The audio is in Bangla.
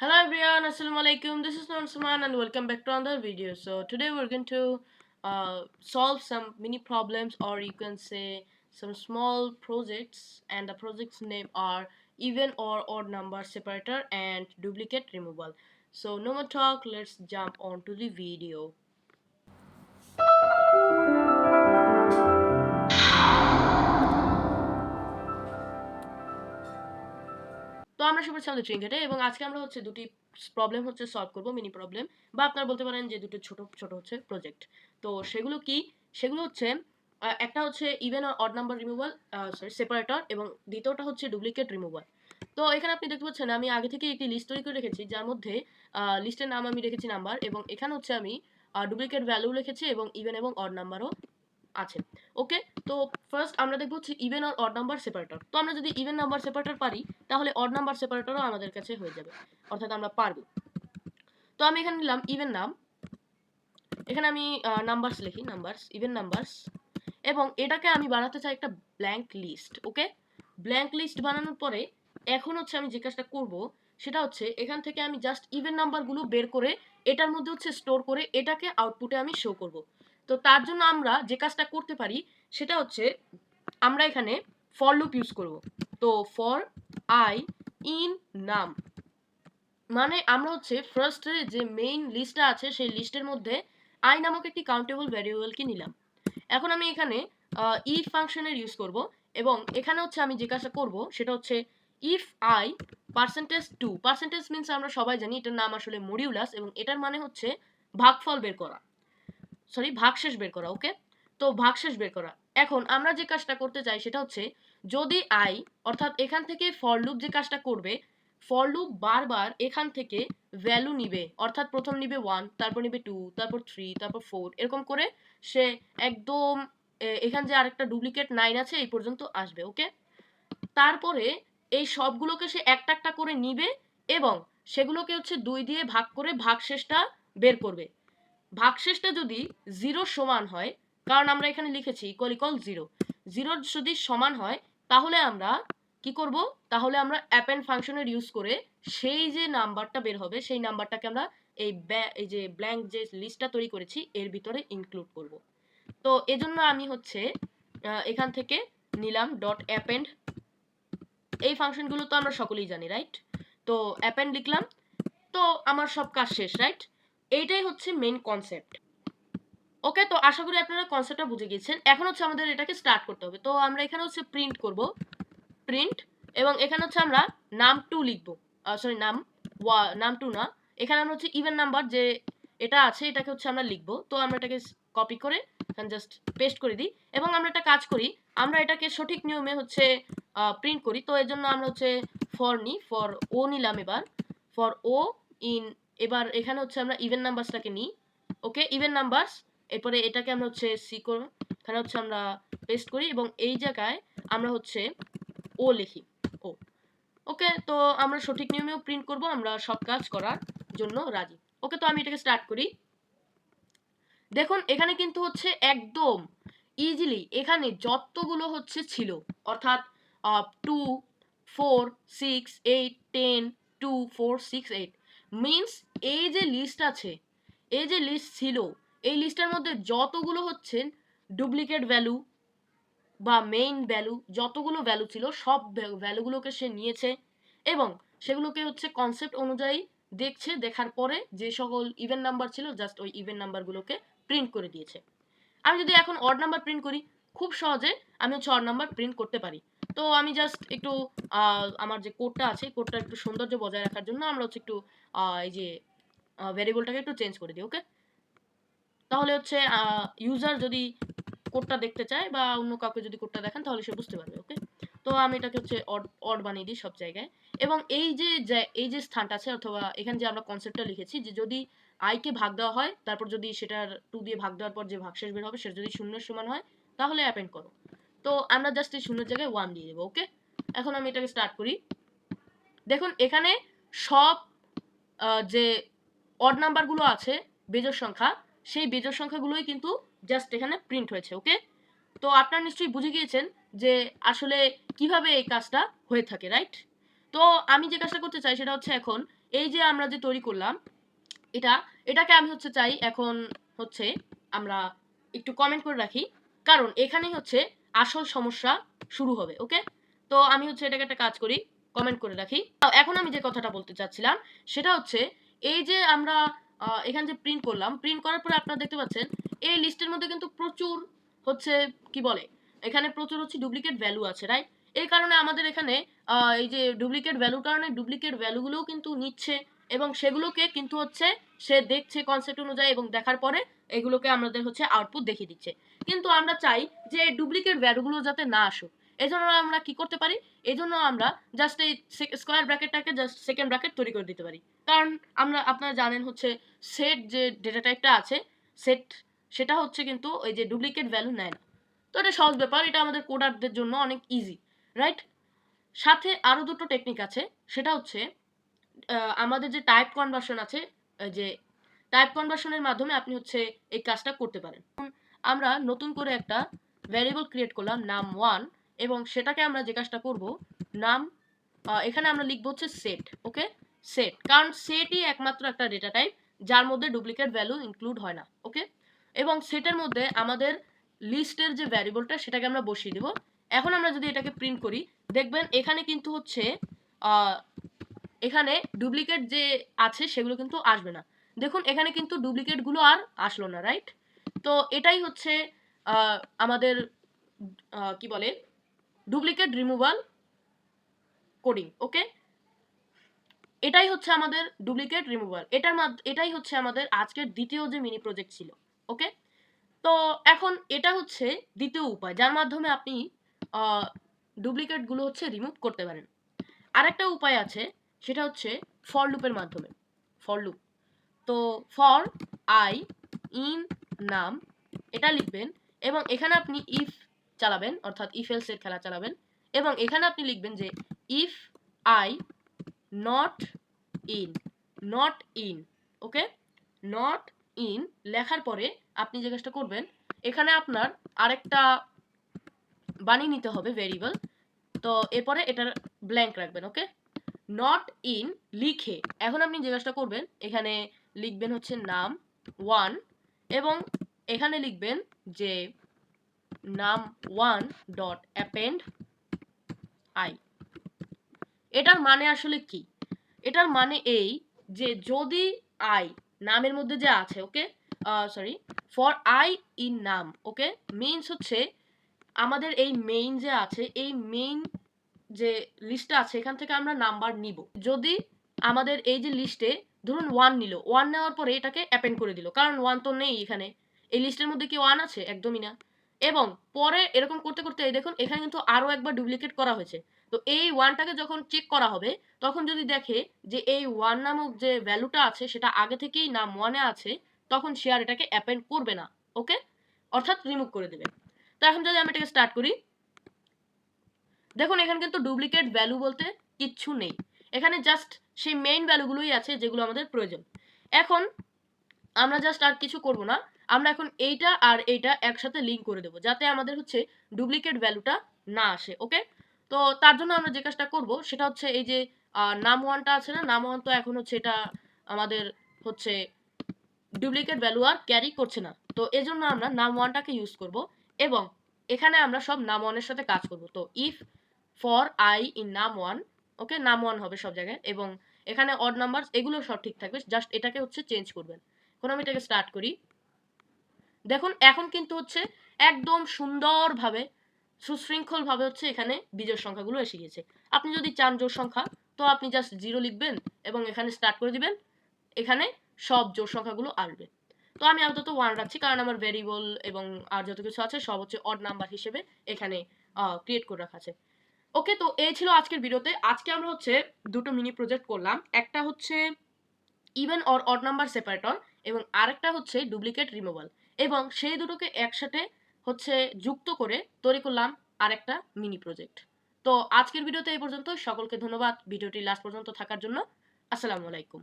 Hello everyone, assalamu alaikum. This is Suman and welcome back to another video. So today we're going to solve some mini problems, or you can say some small projects, and the projects name are even or odd number separator and duplicate removal. So no more talk, let's jump on to the video. তো আমরা সবাই আমাদের ট্রেন ঘাটে এবং আজকে আমরা হচ্ছে দুটি প্রবলেম হচ্ছে সলভ করব, মিনি প্রবলেম, বা আপনারা বলতে পারেন যে দুটো ছোট ছোট হচ্ছে প্রজেক্ট। তো সেগুলো কি? সেগুলো হচ্ছে একটা হচ্ছে ইভেন আর odd number removal, sorry separator, এবং দ্বিতীয়টা হচ্ছে ডুপ্লিকেট রিমুভাল। তো এখানে আপনি দেখতে পাচ্ছেন আমি আগে থেকে একটি লিস্ট তৈরি করে রেখেছি, যার মধ্যে লিস্টের নাম আমি রেখেছি নাম্বার, এবং এখানে হচ্ছে আমি ডুপ্লিকেট ভ্যালু লিখেছি এবং ইভেন এবং অড নাম্বারও আছে। ওকে, তো ফার্স্ট আমরা দেখব হচ্ছে ইভেন আর অড নাম্বার সেপারেটর। তো আমরা যদি ইভেন নাম্বার সেপারেটর পারি, তাহলে অড নাম্বার সেপারেটরও আমাদের কাছে হয়ে যাবে, অর্থাৎ আমরা পারবো। তো আমি এখানে নিলাম ইভেন নাম, এখানে আমি নাম্বারস লিখি, নাম্বারস, ইভেন নাম্বারস, এবং এটাকে আমি বানাতে চাই একটা ব্ল্যাঙ্ক লিস্ট। ওকে, ব্ল্যাঙ্ক লিস্ট বানানোর পরে এখন হচ্ছে আমি যে কাজটা করব সেটা হচ্ছে এখান থেকে আমি জাস্ট ইভেন নাম্বারগুলো বের করে এটার মধ্যে হচ্ছে স্টোর করে এটাকে আউটপুটে আমি শো করব। তো তার জন্য আমরা যে কাজটা করতে পারি সেটা হচ্ছে আমরা এখানে ফর লুপ ইউজ করব। তো ফর আই ইন নাম, মানে আমরা হচ্ছে ফার্স্টে যে মেইন লিস্টটা আছে সেই লিস্টের মধ্যে আই নামক একটি কাউন্টেবল ভ্যারিয়েবলকে নিলাম। এখন আমি এখানে ইফ ফাংশনের ইউজ করব, এবং এখানে হচ্ছে আমি যে কাজটা করব সেটা হচ্ছে if I percentage to, percentage means আমরা সবাই জানি এটার নাম আসলে মডিউলাস, এবং এটার মানে হচ্ছে ভাগফল বের করা, সরি ভাগশেষ বের করা। ওকে, তো ভাগশেষ বের করা। এখন আমরা যে কাজটা করতে চাই সেটা হচ্ছে যদি আই, অর্থাৎ এখান থেকে ফর লুপ যে কাজটা করবে, ফর লুপ বারবার এখান থেকে ভ্যালু নিবে, অর্থাৎ প্রথম নিবে 1, তারপর নিবে 2, তারপর 3, তারপর 4, এরকম করে সে একদম এখান যে আরেকটা ডুপ্লিকেট 9 আছে এই পর্যন্ত আসবে। ওকে, তারপরে এই সবগুলোকে সে একটা একটা করে নিবে এবং সেগুলোকে হচ্ছে 2 দিয়ে ভাগ করে ভাগশেষটা বের করবে। ভাগশেষটা যদি 0 সমান হয়, কারণ আমরা এখানে লিখেছি ইকুয়াল ইকুয়াল 0, 0 যদি সমান হয় তাহলে আমরা কি করব, তাহলে আমরা অ্যাপেন্ড ফাংশনের ইউজ করে সেই যে নাম্বারটা বের হবে সেই নাম্বারটাকে আমরা এই যে ব্ল্যাঙ্ক যে লিস্টটা তৈরি করেছি এর ভিতরে ইনক্লুড করব। তো এজন্য আমি হচ্ছে এখান থেকে নিলাম ডট অ্যাপেন্ড, এই ফাংশনগুলো তো আমরা সকলেই জানি, রাইট? তো অ্যাপেন্ড লিখলাম, তো আমার সব কাজ শেষ, রাইট? এইটাই হচ্ছে মেইন কনসেপ্ট। ওকে, তো আশা করি আপনারা কনসেপ্টটা বুঝে গিয়েছেন। এখন হচ্ছে আমাদের এটাকে স্টার্ট করতে হবে। তো আমরা এখানে হচ্ছে প্রিন্ট করব, প্রিন্ট, এবং এখানে হচ্ছে আমরা নাম টু লিখবো, সরি নাম টু না, এখানে আমরা হচ্ছে ইভেন নাম্বার যে এটা আছে এটাকে হচ্ছে আমরা লিখবো। তো আমরা এটাকে কপি করে এখানে জাস্ট পেস্ট করে দিই, এবং আমরা একটা কাজ করি, আমরা এটাকে সঠিক নিয়মে হচ্ছে প্রিন্ট করি। তো এর জন্য আমরা হচ্ছে ফর নিই, ফর ও নিলাম, এবার ফর ও ইন, এবার এখানে হচ্ছে আমরা ইভেন নাম্বারসটাকে নিই। ওকে, ইভেন নাম্বারস, এরপরে এটাকে আমরা হচ্ছে সি করব, এখানে হচ্ছে আমরা পেস্ট করি এবং এই জায়গায় আমরা হচ্ছে ও লিখি, ও। ওকে, তো আমরা সঠিক নিয়মেও প্রিন্ট করব, আমরা সব কাজ করার জন্য রাজি। ওকে, তো আমি এটাকে স্টার্ট করি। দেখুন এখানে কিন্তু হচ্ছে একদম ইজিলি এখানে যতগুলো হচ্ছে ছিল, অর্থাৎ 2, 4, 6, 8, 10, 2, 4, 6, 8 মিনস এই যে লিস্ট আছে, এই যে লিস্ট ছিল, এই লিস্টের মধ্যে যতগুলো হচ্ছে ডুপ্লিকেট ভ্যালু বা মেইন ভ্যালু, যতগুলো ভ্যালু ছিল সব ভ্যালুগুলোকে সে নিয়েছে এবং সেগুলোকে হচ্ছে কনসেপ্ট অনুযায়ী দেখছে, দেখার পরে যে সকল ইভেন নাম্বার ছিল জাস্ট ওই ইভেন নাম্বারগুলোকে প্রিন্ট করে দিয়েছে। আমি যদি এখন অড নাম্বার প্রিন্ট করি, খুব সহজে আমি হচ্ছে অড নাম্বার প্রিন্ট করতে পারি। তো আমি জাস্ট একটু আমার যে কোডটা আছে কোডটা একটু সৌন্দর্য বজায় রাখার জন্য আমরা হচ্ছে একটু এই যে ভ্যারিয়েবলটাকে একটু চেঞ্জ করে দিই। ওকে, তাহলে হচ্ছে ইউজার যদি কোডটা দেখতে চায় বা অন্য কাউকে যদি কোডটা দেখান তাহলে সে বুঝতে পারবে। ওকে, তো আমি এটাকে হচ্ছে অড অড বানিয়ে দিই সব জায়গায়, এবং এই যে স্থানটা আছে, অথবা এখানে যে আমরা কনসেপ্টটা লিখেছি যে যদি i কে ভাগ দেওয়া হয়, তারপর যদি সেটার 2 দিয়ে ভাগ দেওয়ার পর যে ভাগশেষ বের হবে সেটা যদি শূন্যের সমান হয় তাহলে অ্যাপেন্ড করো। তো আমরা জাস্ট এই শূন্যের জায়গায় 1 দিয়ে দেবো। ওকে, এখন আমি এটাকে স্টার্ট করি। দেখুন এখানে সব যে অড নাম্বারগুলো আছে বেজোড় সংখ্যা, সেই বেজোড় সংখ্যাগুলোই কিন্তু জাস্ট এখানে প্রিন্ট হয়েছে। ওকে, তো আপনারা নিশ্চয়ই বুঝে গিয়েছেন যে আসলে কিভাবে এই কাজটা হয়ে থাকে, রাইট? তো আমি যে কাজটা করতে চাই সেটা হচ্ছে এখন এই যে আমরা যে তৈরি করলাম এটাকে আমি হচ্ছে চাই এখন হচ্ছে আমরা একটু কমেন্ট করে রাখি, কারণ এখানেই হচ্ছে আসল সমস্যা শুরু হবে। ওকে, তো আমি হচ্ছে এটাকে একটা কাজ করি, কমেন্ট করে রাখি। এখন আমি যে কথাটা বলতে চাচ্ছিলাম সেটা হচ্ছে এই যে আমরা এখানে যে প্রিন্ট করলাম, প্রিন্ট করার পরে আপনারা দেখতে পাচ্ছেন এই লিস্টের মধ্যে কিন্তু প্রচুর হচ্ছে কি বলে এখানে প্রচুর হচ্ছে ডুপ্লিকেট ভ্যালু আছে, রাইট? এই কারণে আমাদের এখানে এই যে ডুপ্লিকেট ভ্যালুর কারণে ডুপ্লিকেট ভ্যালুগুলোও কিন্তু নিচ্ছে এবং সেগুলোকে কিন্তু হচ্ছে সে দেখছে কনসেপ্ট অনুযায়ী এবং দেখার পরে এগুলোকে আমাদের হচ্ছে আউটপুট দেখিয়ে দিচ্ছে। কিন্তু আমরা চাই যে ডুপ্লিকেট ভ্যালুগুলো যাতে না আসুক, এজন্য আমরা কি করতে পারি, এজন্য আমরা জাস্ট এই স্কোয়ার ব্র্যাকেটটাকে জাস্ট সেকেন্ড ব্র্যাকেট তৈরি করে দিতে পারি। কারণ আপনারা জানেন হচ্ছে সেট যে ডেটা টাইপটা আছে সেট, সেটা হচ্ছে কিন্তু ওই যে ডুপ্লিকেট ভ্যালু নেয় না। তো এটা সহজ ব্যাপার, এটা আমাদের কোডারদের জন্য অনেক ইজি, রাইট? সাথে আরো দুটো টেকনিক আছে, সেটা হচ্ছে আমাদের যে টাইপ কনভার্সন আছে, যে টাইপ কনভার্সনের মাধ্যমে আপনি হচ্ছে এই কাজটা করতে পারেন। আমরা নতুন করে একটা ভ্যারিয়েবল ক্রিয়েট করলাম নাম 1 এবং সেটাকে আমরা যে কাজটা করব নাম এখানে আমরা লিখব হচ্ছে সেট। ওকে, সেট, কারণ সেটই একমাত্র একটা ডেটা টাইপ যার মধ্যে ডুপ্লিকেট ভ্যালু ইনক্লুড হয় না। ওকে, এবং সেটের মধ্যে আমাদের লিস্টের যে ভ্যারিয়েবলটা সেটাকে আমরা বসিয়ে দেব। এখন আমরা যদি এটাকে প্রিন্ট করি দেখবেন এখানে কিন্তু হচ্ছে এখানে ডুপ্লিকেট যে আছে সেগুলো কিন্তু আসবে না। দেখুন এখানে কিন্তু ডুপ্লিকেট গুলো আর আসলো না, রাইট? তো এটাই হচ্ছে আমাদের কি বলে ডুপ্লিকেট রিমুভাল কোডিং। ওকে, এটাই হচ্ছে আমাদের ডুপ্লিকেট রিমুভাল, এটাই হচ্ছে আমাদের আজকের দ্বিতীয় যে মিনি প্রজেক্ট ছিল। ওকে, তো এখন এটা হচ্ছে দ্বিতীয় উপায় যার মাধ্যমে আপনি ডুপ্লিকেট গুলো হচ্ছে রিমুভ করতে পারেন। আরেকটা উপায় আছে, সেটা হচ্ছে ফর লুপের মাধ্যমে। ফর লুপ, তো ফর আই ইন নাম এটা লিখবেন এবং এখানে আপনি ইফ চালাবেন, অর্থাৎ ইফ এলস এর খেলা চালাবেন এবং এখানে আপনি লিখবেন যে if I not in, not in. Okay, not in লেখার পরে আপনি যে কাজটা করবেন এখানে আপনার আরেকটা বানিয়ে নিতে হবে ভেরিয়েবল, তো এরপরে এটার ব্ল্যাঙ্ক রাখবেন। ওকে, নট ইন লিখে এখন আপনি যে কাজটা করবেন এখানে লিখবেন হচ্ছে নাম 1 এবং এখানে লিখবেন যে নাম 1 ডট অ্যাপেন্ড আই। এটার মানে আসলে কি? এটার মানে এই যে যদি আই নামের মধ্যে যে আছে, ওকে সরি, ফর আই ইন নাম, ওকে মিনস হচ্ছে আমাদের এই মেইন যে আছে এই মেইন যে লিস্টটা আছে এখান থেকে আমরা নাম্বার নিব। যদি আমাদের এই যে লিস্টে ধরুন 1 নিল, 1 নেওয়ার পরে এটাকে অ্যাপেন্ড করে দিল, কারণ 1 তো নেই এখানে, এই লিস্টের মধ্যে কি 1 আছে? একদমই না। এবং পরে এরকম করতে করতে এই দেখুন এখানে কিন্তু আরো একবার ডুপ্লিকেট করা হয়েছে। তো এই 1টাকে যখন চেক করা হবে তখন যদি দেখে যে এই 1 নামক যে ভ্যালুটা আছে সেটা আগে থেকেই নাম 1 এ আছে, তখন সে আর এটাকে অ্যাপেন্ড করবে না। ওকে, অর্থাৎ রিমুভ করে দেবে। তো এখন যদি আমি এটাকে স্টার্ট করি দেখুন এখানে কিন্তু ডুপ্লিকেট ভ্যালু বলতে কিচ্ছু নেই, এখানে জাস্ট সেই মেইন ভ্যালুগুলোই আছে যেগুলো আমাদের প্রয়োজন। এখন আমরা জাস্ট আর কিছু করব না, আমরা এখন এইটা আর এইটা একসাথে লিঙ্ক করে দেবো যাতে আমাদের হচ্ছে ডুপ্লিকেট ভ্যালুটা না আসে। ওকে, তো তার জন্য আমরা যে কাজটা করব সেটা হচ্ছে এই যে নাম 1টা আছে না, নাম 1 তো এখন হচ্ছে এটা আমাদের হচ্ছে ডুপ্লিকেট ভ্যালু আর ক্যারি করছে না, তো এজন্য আমরা নাম 1টাকে ইউজ করব এবং এখানে আমরা সব নাম 1 এর সাথে কাজ করব। তো ইফ ফর আই ইন নাম 1, ওকে নাম 1 হবে সব জায়গায় এবং এখানে অড নাম্বার এগুলো সব ঠিক থাকবে, জাস্ট এটাকে হচ্ছে চেঞ্জ করবেন। এখন আমি এটাকে স্টার্ট করি, দেখুন এখন কিন্তু হচ্ছে একদম সুন্দরভাবে সুশৃঙ্খলভাবে হচ্ছে এখানে বিজোড় সংখ্যাগুলো এসে গেছে। আপনি যদি চান জোড় সংখ্যা তো আপনি জাস্ট 0 লিখবেন এবং এখানে স্টার্ট করে দিবেন, এখানে সব জোড় সংখ্যাগুলো আসবে। তো আমি আপাতত 1 রাখছি কারণ আমার ভেরিয়েবল এবং আর যত কিছু আছে সব হচ্ছে অড নাম্বার হিসেবে এখানে ক্রিয়েট করে রাখা আছে। ওকে, তো এই ছিল আজকের ভিডিওতে। আজকে আমরা হচ্ছে দুটো মিনি প্রজেক্ট করলাম, একটা হচ্ছে even or odd number separator এবং আরেকটা হচ্ছে ডুপ্লিকেট রিমুভাল, এবং সেই দুটোকে একসাথে হচ্ছে যুক্ত করে তৈরি করলাম আরেকটা মিনি প্রজেক্ট। তো আজকের ভিডিওতে এই পর্যন্ত, সকলকে ধন্যবাদ ভিডিওটি লাস্ট পর্যন্ত থাকার জন্য। আসসালামু আলাইকুম।